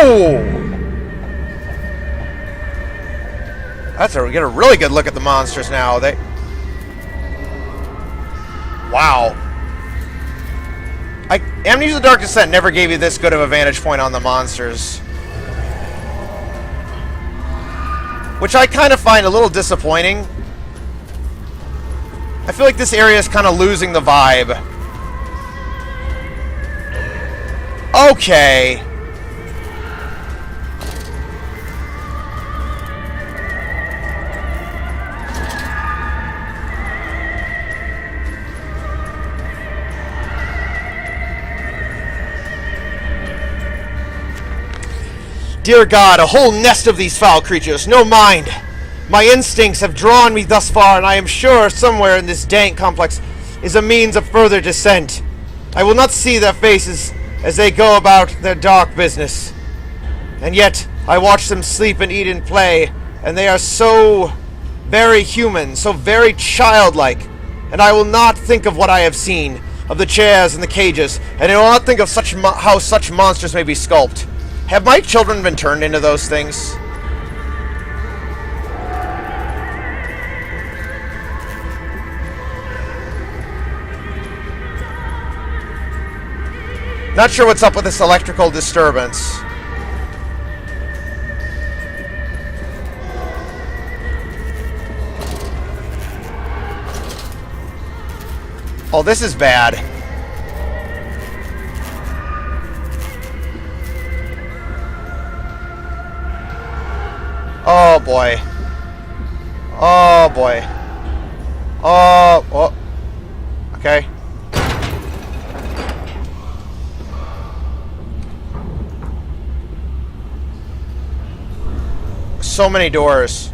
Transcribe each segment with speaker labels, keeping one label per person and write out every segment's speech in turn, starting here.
Speaker 1: Ooh! We get a really good look at the monsters now. Wow. Amnesia: The Dark Descent never gave you this good of a vantage point on the monsters. Which I kind of find a little disappointing. I feel like this area is kind of losing the vibe. Okay. Dear God, a whole nest of these foul creatures, no mind. My instincts have drawn me thus far, and I am sure somewhere in this dank complex is a means of further descent. I will not see their faces as they go about their dark business. And yet, I watch them sleep and eat and play, and they are so very human, so very childlike. And I will not think of what I have seen, of the chairs and the cages, and I will not think of how such monsters may be sculpted. Have my children been turned into those things? Not sure what's up with this electrical disturbance. Oh, this is bad. Oh boy. Oh boy. Oh. Okay. So many doors.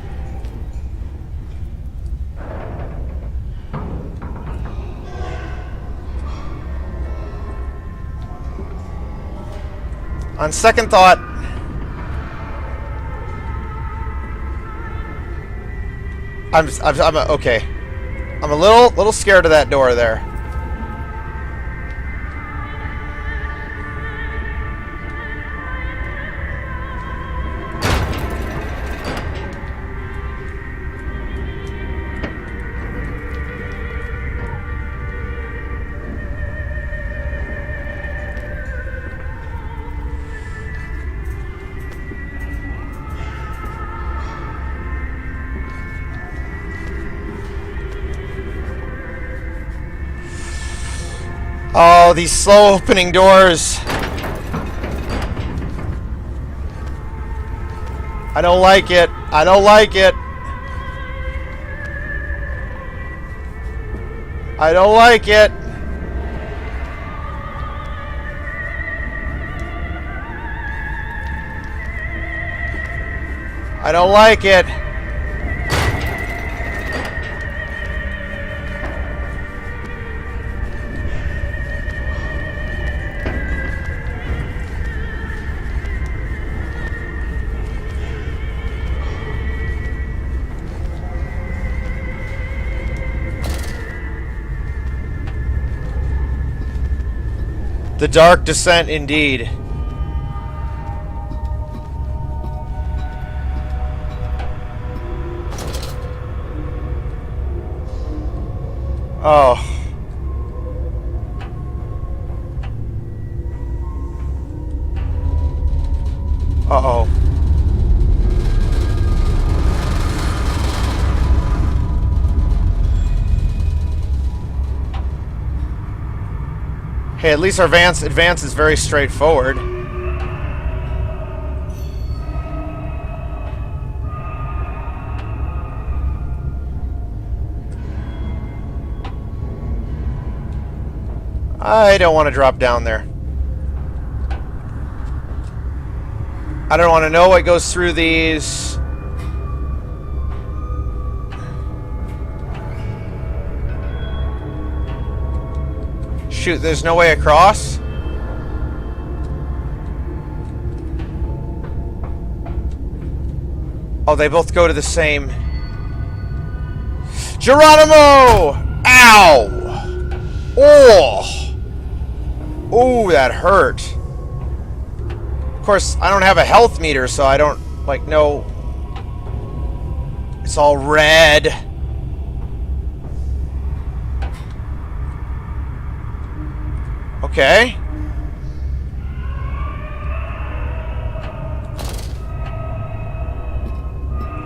Speaker 1: On second thought, I'm okay. I'm a little scared of that door there. Oh, these slow opening doors. I don't like it. I don't like it. I don't like it. I don't like it. The Dark Descent, indeed. Oh. Uh-oh. Hey, at least our advance is very straightforward. I don't want to drop down there. I don't want to know what goes through these. Shoot, there's no way across? Oh, they both go to the same... Geronimo! Ow! Oh! Oh, that hurt. course, I don't have a health meter, so I don't, like, know. It's all red. Okay.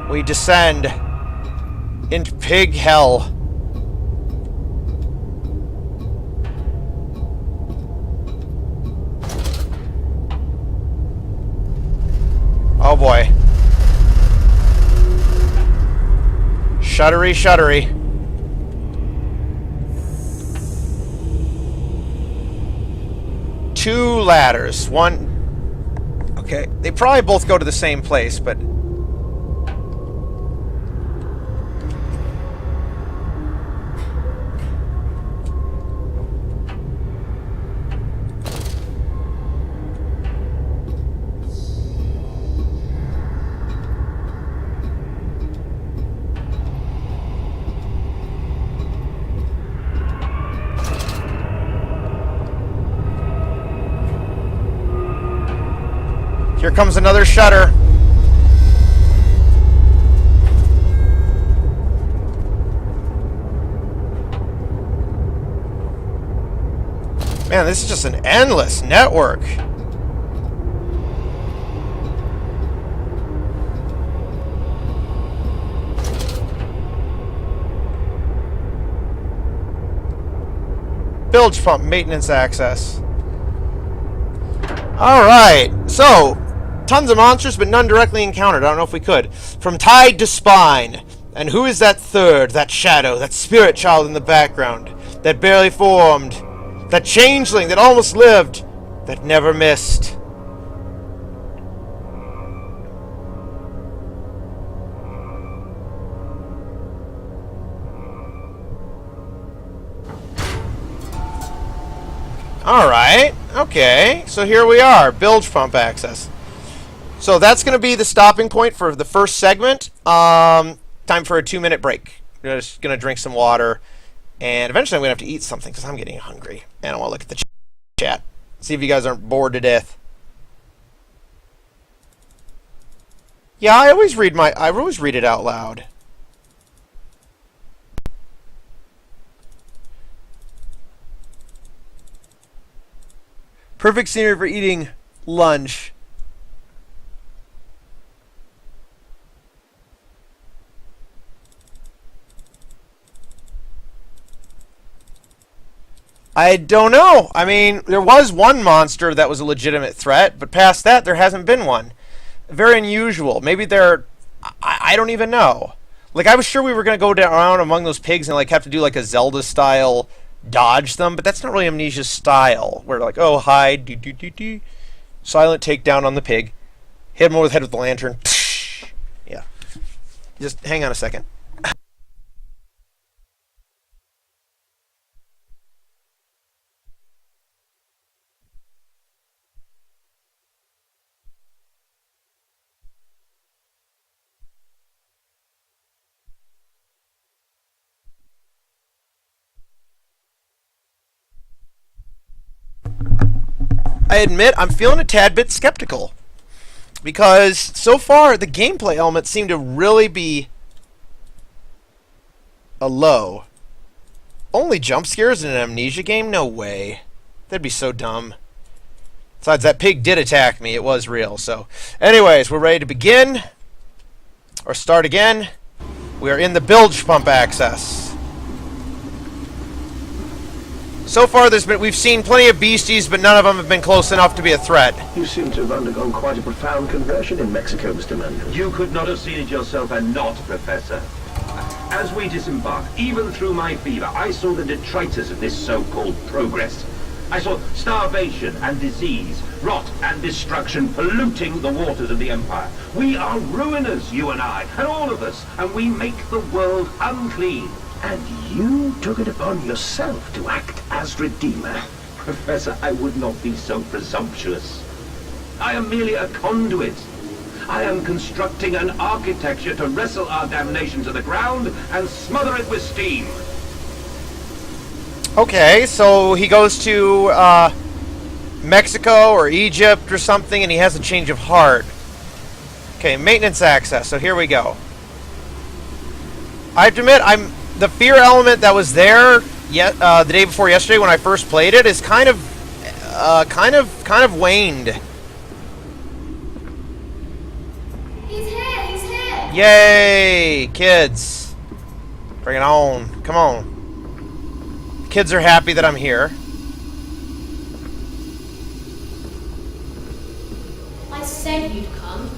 Speaker 1: We descend into pig hell. Oh boy. Shuddery, shuddery. Two ladders. One... Okay, they probably both go to the same place, but... Here comes another shutter. Man, this is just an endless network. Bilge pump maintenance access. Alright, so tons of monsters, but none directly encountered. I don't know if we could. From tide to spine. And who is that third, that shadow, that spirit child in the background, that barely formed, that changeling that almost lived, that never missed? Alright, okay, so here we are, bilge pump access. So that's going to be the stopping point for the first segment. Time for a 2-minute break. We're just going to drink some water. And eventually I'm going to have to eat something because I'm getting hungry. And I want to look at the chat. See if you guys aren't bored to death. Yeah, I always read it out loud. Perfect scenery for eating lunch. I don't know. I mean, there was one monster that was a legitimate threat, but past that, there hasn't been one. Very unusual. Maybe they're... I don't even know. Like, I was sure we were going to go down among those pigs and, like, have to do, like, a Zelda-style dodge them, but that's not really Amnesia's style. Where, like, oh, hide, do. Silent takedown on the pig. Hit him over the head with the lantern. Yeah. Just hang on a second. I admit I'm feeling a tad bit skeptical, because so far the gameplay elements seem to really be a low. Only jump scares in an Amnesia game? No way. That'd be so dumb. Besides, that pig did attack me. It was real. So, anyways, we're ready to begin. Or start again. We are in the bilge pump access. So far, we've seen plenty of beasties, but none of them have been close enough to be a threat.
Speaker 2: You seem to have undergone quite a profound conversion in Mexico, Mr. Mandel.
Speaker 3: You could not have seen it yourself and not, Professor. As we disembarked, even through my fever, I saw the detritus of this so-called progress. I saw starvation and disease, rot and destruction polluting the waters of the Empire. We are ruiners, you and I, and all of us, and we make the world unclean.
Speaker 2: And you took it upon yourself to act as Redeemer?
Speaker 3: Professor, I would not be so presumptuous. I am merely a conduit. I am constructing an architecture to wrestle our damnation to the ground and smother it with steam.
Speaker 1: Okay, so he goes to Mexico or Egypt or something, and he has a change of heart. Okay, maintenance access. So here we go. I have to admit, the fear element that was there the day before yesterday when I first played it is kind of waned.
Speaker 4: He's here! He's here!
Speaker 1: Yay, kids! Bring it on! Come on. Kids are happy that I'm here.
Speaker 4: I said you'd come.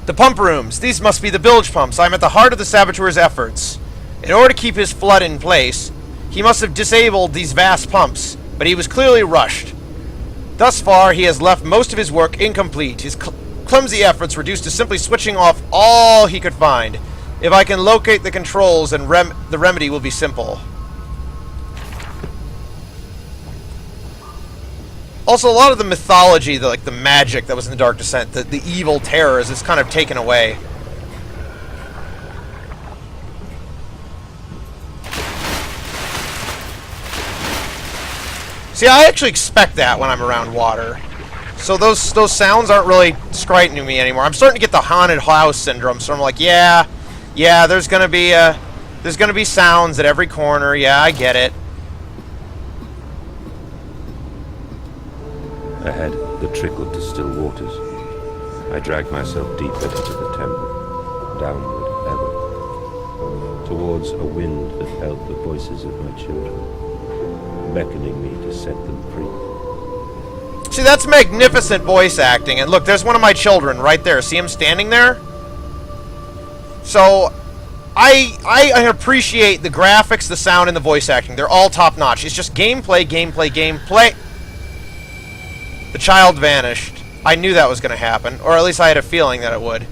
Speaker 1: The pump rooms. These must be the bilge pumps. I'm at the heart of the saboteur's efforts. In order to keep his flood in place, he must have disabled these vast pumps, but he was clearly rushed. Thus far, he has left most of his work incomplete. His clumsy efforts reduced to simply switching off all he could find. If I can locate the controls, and the remedy will be simple. Also, a lot of the mythology, the magic that was in the Dark Descent, the evil terrors, is kind of taken away. See, I actually expect that when I'm around water. So those sounds aren't really frightening me anymore. I'm starting to get the haunted house syndrome, so I'm like, yeah, there's gonna be sounds at every corner. Yeah, I get it.
Speaker 5: Ahead, the trickle to still waters. I dragged myself deeper into the temple, downward ever, towards a wind that held the voices of my children, beckoning me to set them free.
Speaker 1: See, that's magnificent voice acting. And look, there's one of my children right there. See him standing there? So, I appreciate the graphics, the sound, and the voice acting. They're all top-notch. It's just gameplay. The child vanished. I knew that was going to happen, or at least I had a feeling that it would.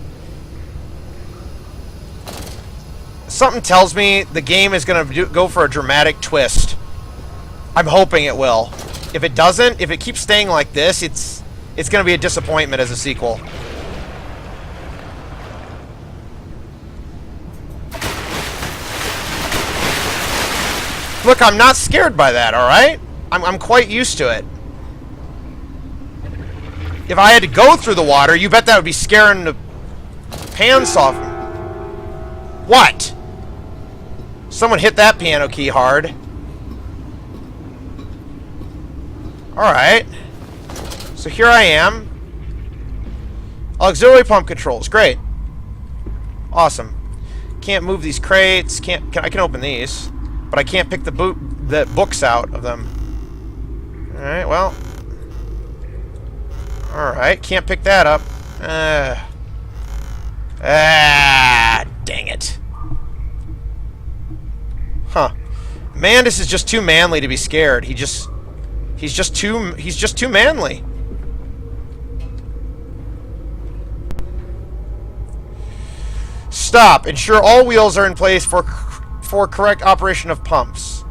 Speaker 1: Something tells me the game is going to go for a dramatic twist. I'm hoping it will. If it doesn't, if it keeps staying like this, it's going to be a disappointment as a sequel. Look, I'm not scared by that, alright? I'm quite used to it. If I had to go through the water, you bet that would be scaring the pants off me. What? Someone hit that piano key hard. Alright. So here I am. Auxiliary pump controls. Great. Awesome. Can't move these crates. I can open these. But I can't pick the books out of them. Alright, well. Alright, can't pick that up. Dang it. Huh. Mandus is just too manly to be scared. He's just too manly. Stop. Ensure all wheels are in place for correct operation of pumps.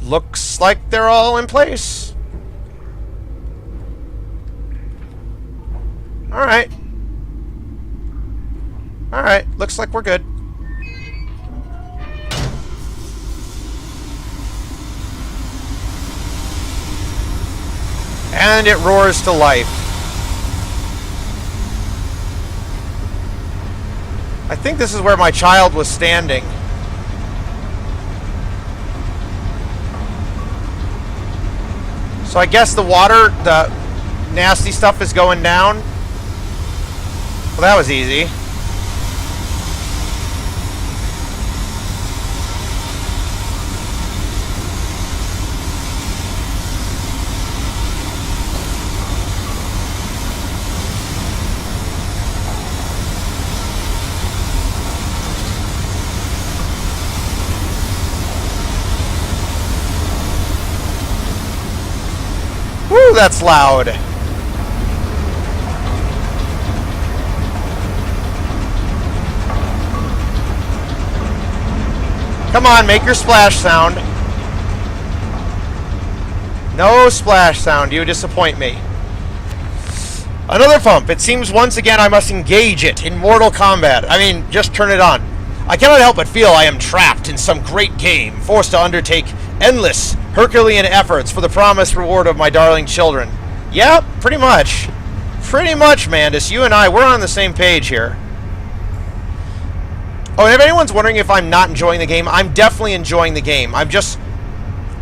Speaker 1: Looks like they're all in place. Alright. Alright, looks like we're good. And it roars to life. I think this is where my child was standing. So I guess the water, the nasty stuff is going down. Well, that was easy. Woo, that's loud. Come on, make your splash sound. No splash sound, you disappoint me. Another pump. It seems once again I must engage it in mortal combat. I mean, just turn it on. I cannot help but feel I am trapped in some great game, forced to undertake endless Herculean efforts for the promised reward of my darling children. Yeah, pretty much. Pretty much, Mandus. You and I, we're on the same page here. Oh, and if anyone's wondering if I'm not enjoying the game, I'm definitely enjoying the game. I'm just...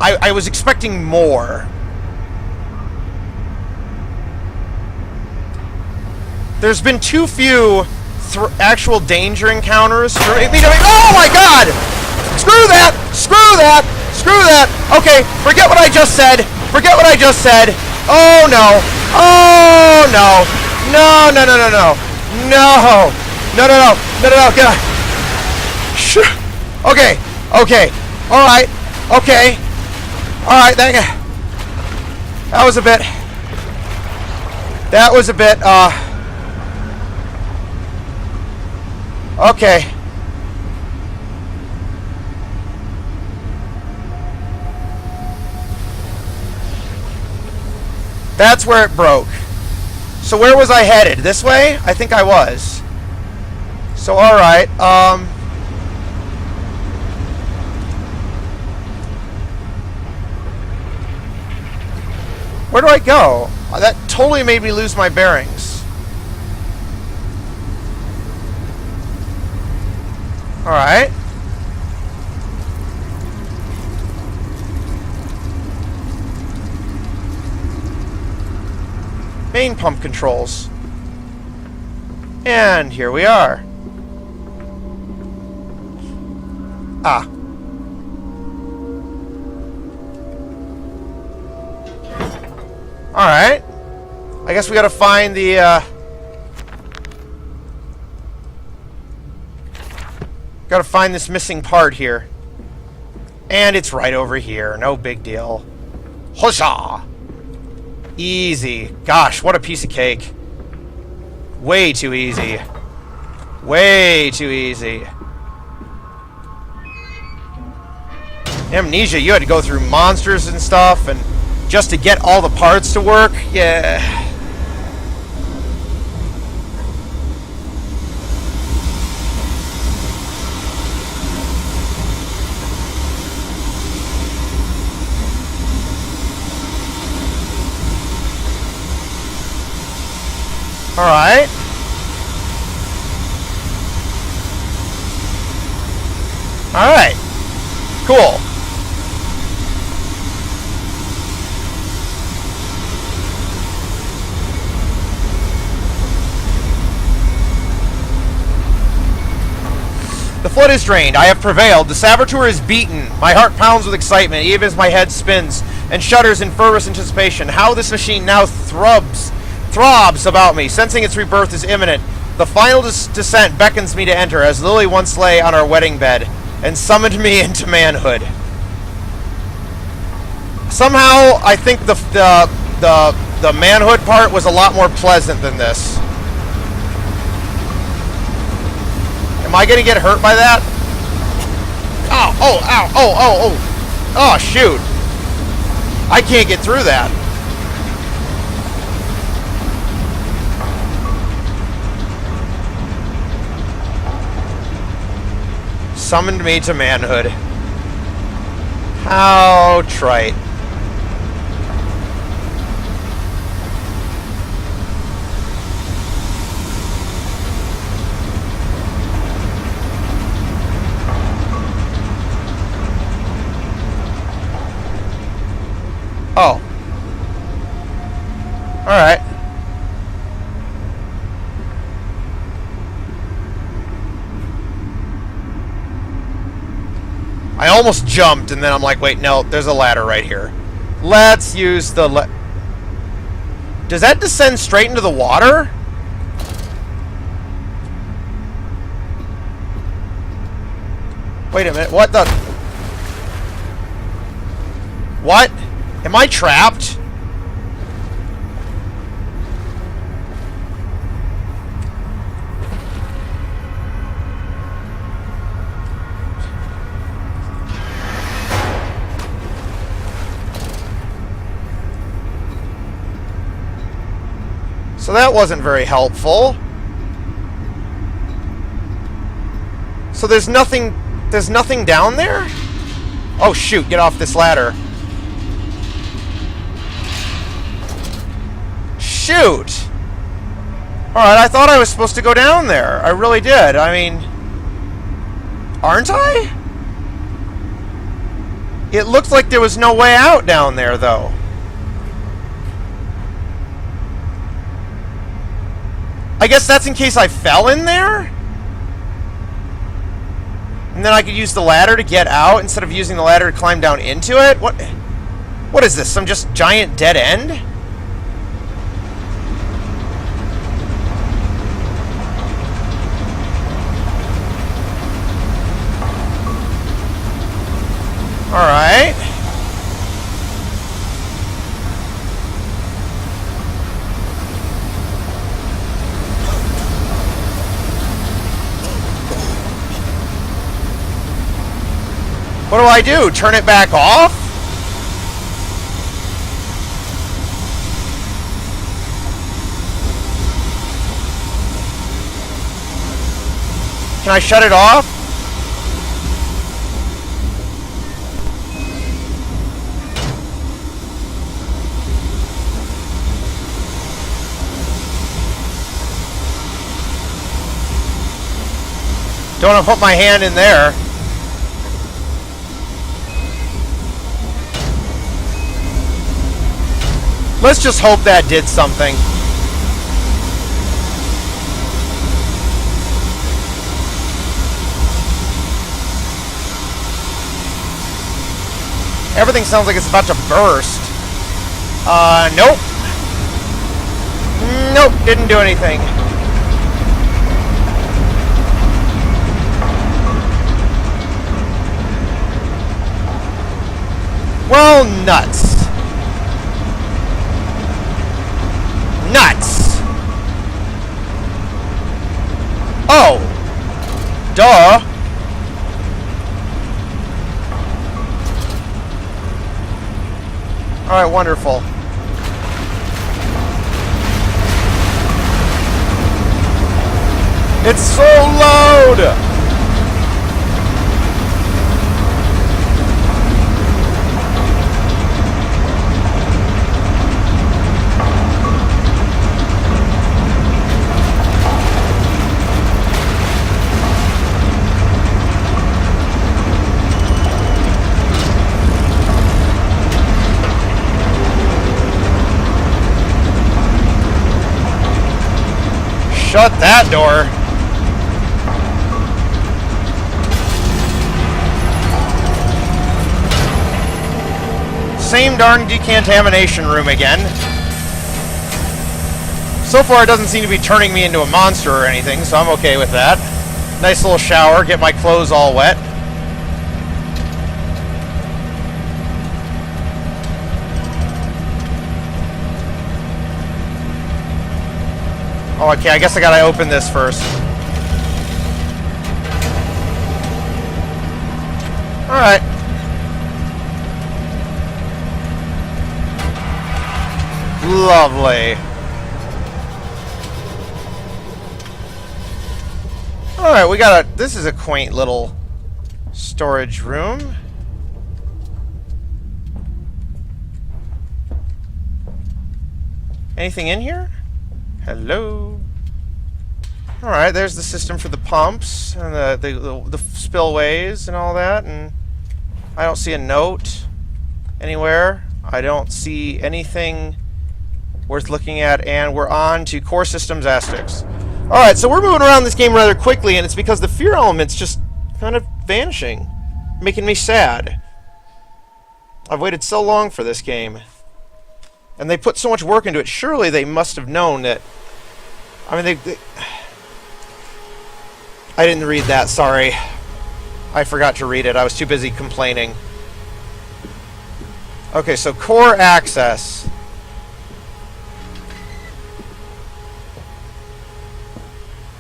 Speaker 1: I was expecting more. There's been too few actual danger encounters for me to... Oh my god! Screw that! Screw that! Screw that! Okay, forget what I just said. Forget what I just said. Oh no. Oh no. No, no, no, no, no. No. No, no, no. No, no, no. Get on. Sure. Okay. Okay. Alright. Okay. Alright, that was a bit... That was a bit, okay. That's where it broke. So where was I headed? This way? I think I was. So, alright, where do I go? That totally made me lose my bearings. Alright. Main pump controls. And here we are. Ah. Alright. I guess we gotta find the, gotta find this missing part here. And it's right over here. No big deal. Huzzah! Easy. Gosh, what a piece of cake. Way too easy. Way too easy. Amnesia, you had to go through monsters and stuff, and just to get all the parts to work? Yeah. Alright. Alright. Cool. The flood is drained. I have prevailed. The saboteur is beaten. My heart pounds with excitement, even as my head spins and shudders in fervous anticipation. How this machine now throbs about me, sensing its rebirth is imminent. The final descent beckons me to enter, as Lily once lay on our wedding bed and summoned me into manhood. Somehow, I think the manhood part was a lot more pleasant than this. Am I gonna get hurt by that? Ow! Oh! Ow! Oh! Oh! Oh! Oh! Shoot! I can't get through that. Summoned me to manhood. How trite. Oh. Alright. I almost jumped, and then I'm like, wait, no, there's a ladder right here. Let's use the Does that descend straight into the water? Wait a minute, what the... What? Am I trapped? So that wasn't very helpful. So there's nothing down there? Oh, shoot. Get off this ladder. Shoot! Alright, I thought I was supposed to go down there. I really did. I mean... Aren't I? It looked like there was no way out down there, though. I guess that's in case I fell in there? And then I could use the ladder to get out instead of using the ladder to climb down into it? What is this? Some just giant dead end? Alright. What do I do? Turn it back off? Can I shut it off? Don't want to put my hand in there. Let's just hope that did something. Everything sounds like it's about to burst. Nope. Nope, didn't do anything. Well, nuts. Nuts! Oh! Duh! Alright, wonderful. It's so loud! Shut that door. Same darn decontamination room again. So far it doesn't seem to be turning me into a monster or anything, so I'm okay with that. Nice little shower, get my clothes all wet. Oh, okay, I guess I gotta open this first. Alright. Lovely. Alright, we got a... This is a quaint little storage room. Anything in here? Hello. Alright, there's the system for the pumps and the spillways and all that, and I don't see a note anywhere. I don't see anything worth looking at, and we're on to core systems asterisks. Alright, so we're moving around this game rather quickly, and it's because the fear element's just kind of vanishing, making me sad. I've waited so long for this game. And they put so much work into it. Surely they must have known that... I mean, they... I didn't read that, sorry. I forgot to read it. I was too busy complaining. Okay, so core access.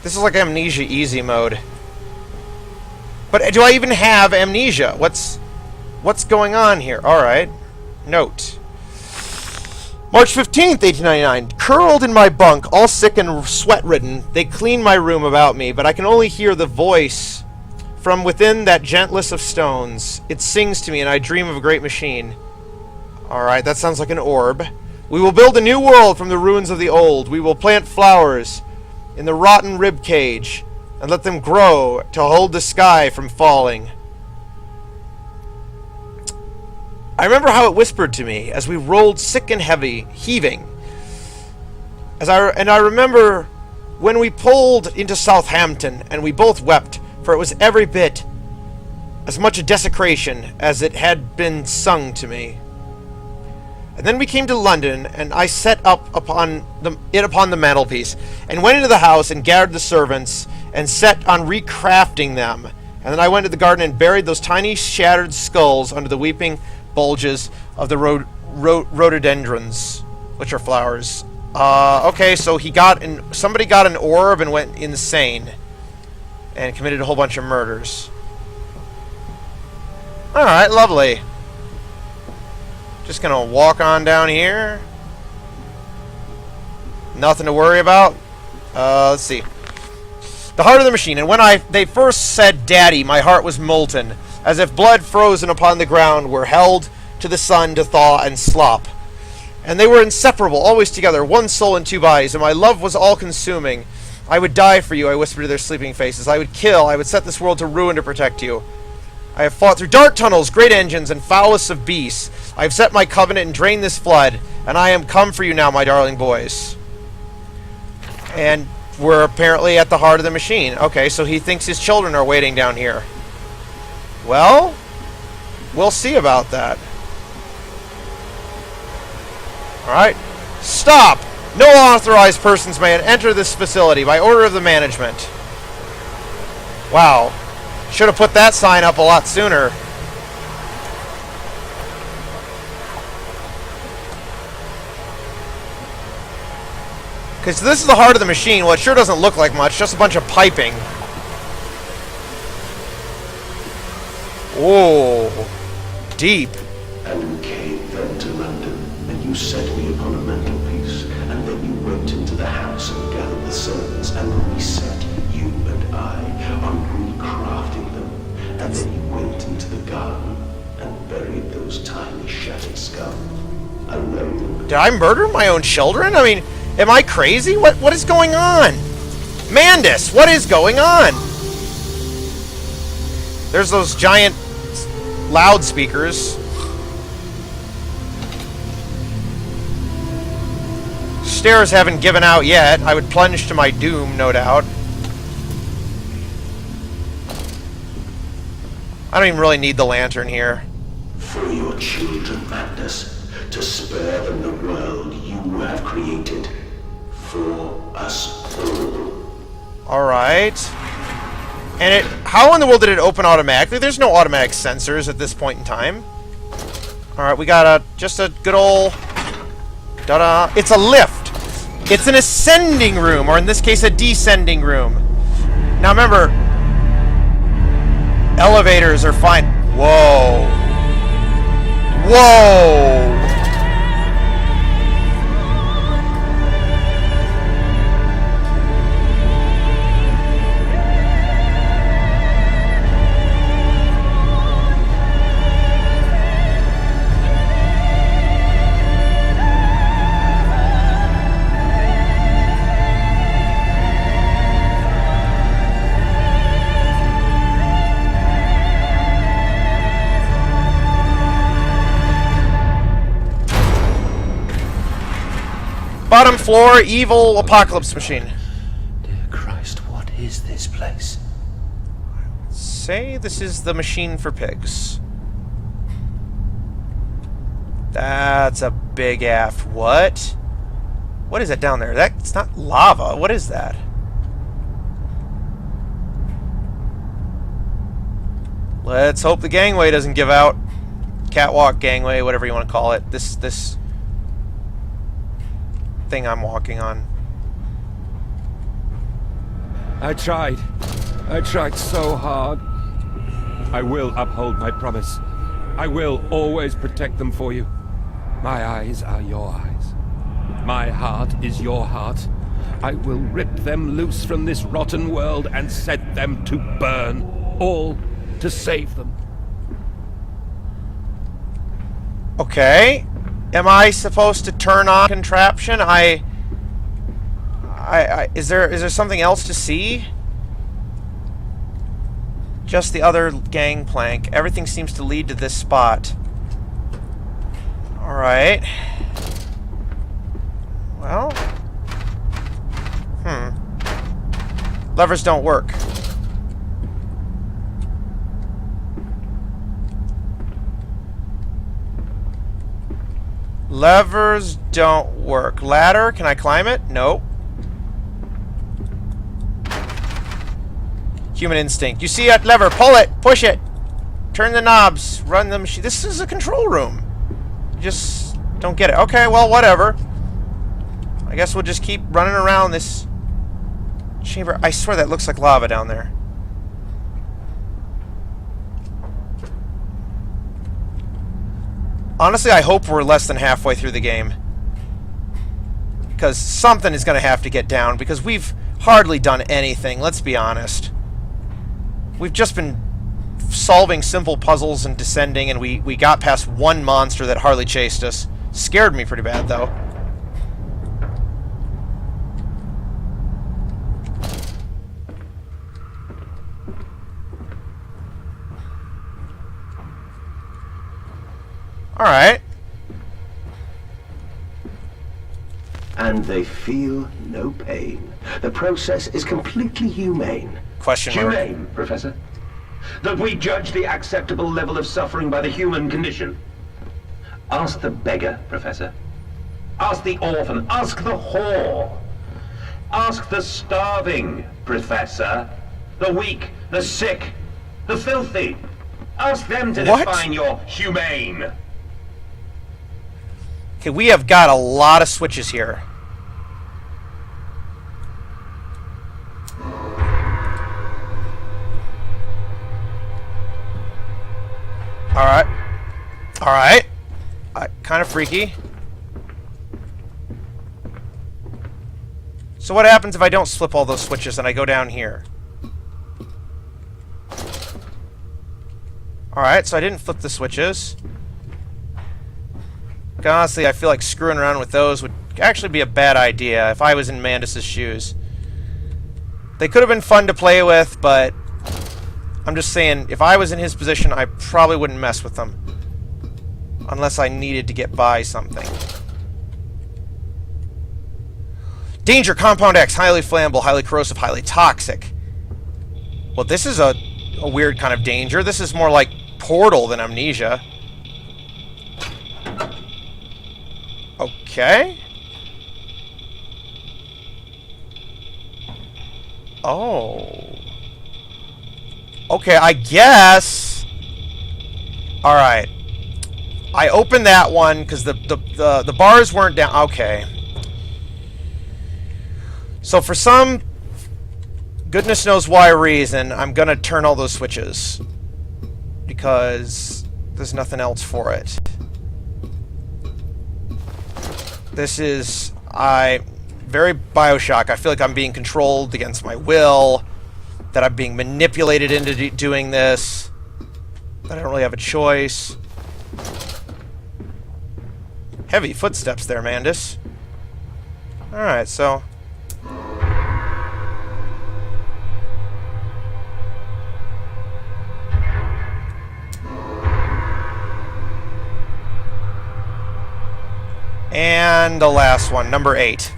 Speaker 1: This is like Amnesia easy mode. But do I even have Amnesia? What's going on here? Alright. Note. March 15th, 1899. Curled in my bunk, all sick and sweat-ridden, they clean my room about me, but I can only hear the voice From within that gentlest of stones, it sings to me, and I dream of a great machine. Alright, that sounds like an orb. We will build a new world from the ruins of the old. We will plant flowers in the rotten rib cage and let them grow to hold the sky from falling. I remember how it whispered to me as we rolled sick and heavy, heaving. I remember when we pulled into Southampton, and we both wept, for it was every bit as much a desecration as it had been sung to me. And then we came to London, and I set upon the mantelpiece, and went into the house and gathered the servants, and set on recrafting them. And then I went to the garden and buried those tiny shattered skulls under the weeping bulges of the rhododendrons, which are flowers. Okay, so somebody got an orb and went insane and committed a whole bunch of murders. Alright, lovely. Just gonna walk on down here. Nothing to worry about. Let's see. The heart of the machine. And when they first said daddy, my heart was molten, as if blood frozen upon the ground were held to the sun to thaw and slop. And they were inseparable, always together, one soul and two bodies, and my love was all-consuming. I would die for you, I whispered to their sleeping faces. I would kill, I would set this world to ruin to protect you. I have fought through dark tunnels, great engines, and foulest of beasts. I have set my covenant and drained this flood, and I am come for you now, my darling boys. And we're apparently at the heart of the machine. Okay, so he thinks his children are waiting down here. Well, we'll see about that. Alright. Stop! No authorized persons may enter this facility by order of the management. Wow. Should have put that sign up a lot sooner. Because this is the heart of the machine. Well, it sure doesn't look like much. Just a bunch of piping. Whoa. Deep.
Speaker 2: And we came then to London, and you set me upon a mantelpiece, and then you went into the house and gathered the servants, and reset you and I on recrafting them, and then you went into the garden and buried those tiny shattered skulls alone.
Speaker 1: Did I murder my own children? I mean, am I crazy? What is going on? Mandus, what is going on? There's those giant loudspeakers. Stairs haven't given out yet. I would plunge to my doom, no doubt. I don't even really need the lantern here.
Speaker 2: For your children, Magnus, to spare them the world you have created. For us all.
Speaker 1: Alright. And how in the world did it open automatically? There's no automatic sensors at this point in time. Alright, we got just a good old... Ta-da! It's a lift! It's an ascending room, or in this case, a descending room. Now remember, elevators are fine. Whoa. Whoa! Bottom floor, evil apocalypse machine.
Speaker 2: Dear Christ, what is this place?
Speaker 1: Say this is the machine for pigs. That's a big aft. What? What is that down there? That's not lava. What is that? Let's hope the gangway doesn't give out. Catwalk, gangway, whatever you want to call it. This thing I'm walking on.
Speaker 5: I tried so hard. I will uphold my promise. I will always protect them for you. My eyes are your eyes. My heart is your heart. I will rip them loose from this rotten world and set them to burn.
Speaker 6: all to save them.
Speaker 1: Okay. Am I supposed to turn on contraption? Is there something else to see? Just the other gangplank. Everything seems to lead to this spot. Alright. Well. Levers don't work. Levers don't work. Ladder, can I climb it? Nope. Human instinct. You see that lever, pull it, push it. Turn the knobs, run the machine. This is a control room. You just don't get it. Okay, well, whatever. I guess we'll just keep running around this chamber. I swear that looks like lava down there. Honestly, I hope we're less than halfway through the game. Because something is going to have to get down, because we've hardly done anything, let's be honest. We've just been solving simple puzzles and descending, and we got past one monster that hardly chased us. Scared me pretty bad, though. Alright.
Speaker 2: And they feel no pain. The process is completely humane.
Speaker 1: Question mark.
Speaker 3: Humane, Professor? That we judge the acceptable level of suffering by the human condition? Ask the beggar, Professor. Ask the orphan. Ask the whore. Ask the starving, Professor. The weak, the sick, the filthy. Ask them to
Speaker 1: What?
Speaker 3: define your humane.
Speaker 1: Okay, we have got a lot of switches here. Alright. Alright. Kind of freaky. So what happens if I don't flip all those switches and I go down here? Alright, so I didn't flip the switches. Honestly, I feel like screwing around with those would actually be a bad idea if I was in Mandus's shoes. They could have been fun to play with, but I'm just saying, if I was in his position, I probably wouldn't mess with them. Unless I needed to get by something. Danger, Compound X, highly flammable, highly corrosive, highly toxic. Well, this is a weird kind of danger. This is more like Portal than Amnesia. Okay. Oh. Okay, I guess. Alright. I opened that one because the bars weren't down. Okay. So for some goodness knows why reason, I'm gonna turn all those switches. Because there's nothing else for it. This is very Bioshock. I feel like I'm being controlled against my will, that I'm being manipulated into doing this, that I don't really have a choice. Heavy footsteps there, Mandus. Alright, so... And the last one, number 8.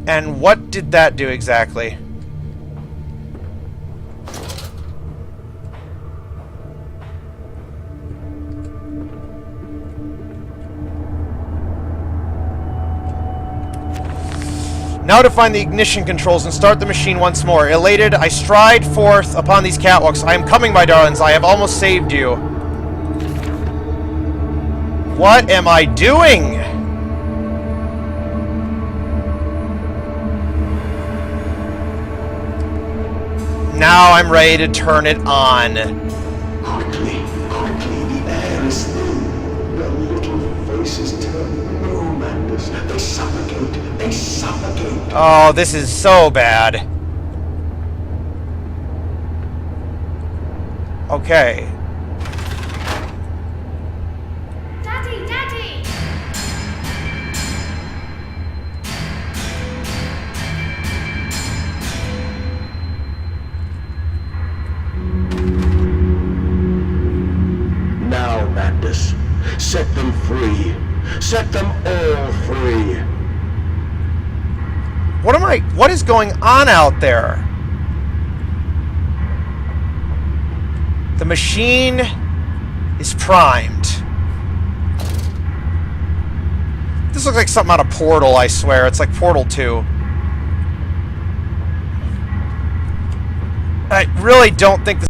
Speaker 1: And what did that do exactly? Now to find the ignition controls and start the machine once more. Elated, I stride forth upon these catwalks. I am coming, my darlings. I have almost saved you. What am I doing? Now I'm ready to turn it on.
Speaker 2: Quickly, quickly, the air is thin. The little faces turn suffocate.
Speaker 1: Oh, this is so bad. Okay.
Speaker 4: Daddy, Daddy!
Speaker 2: Now, Madness, set them free. Set them all free.
Speaker 1: What is going on out there? The machine is primed. This looks like something out of Portal, I swear. It's like Portal 2. I really don't think this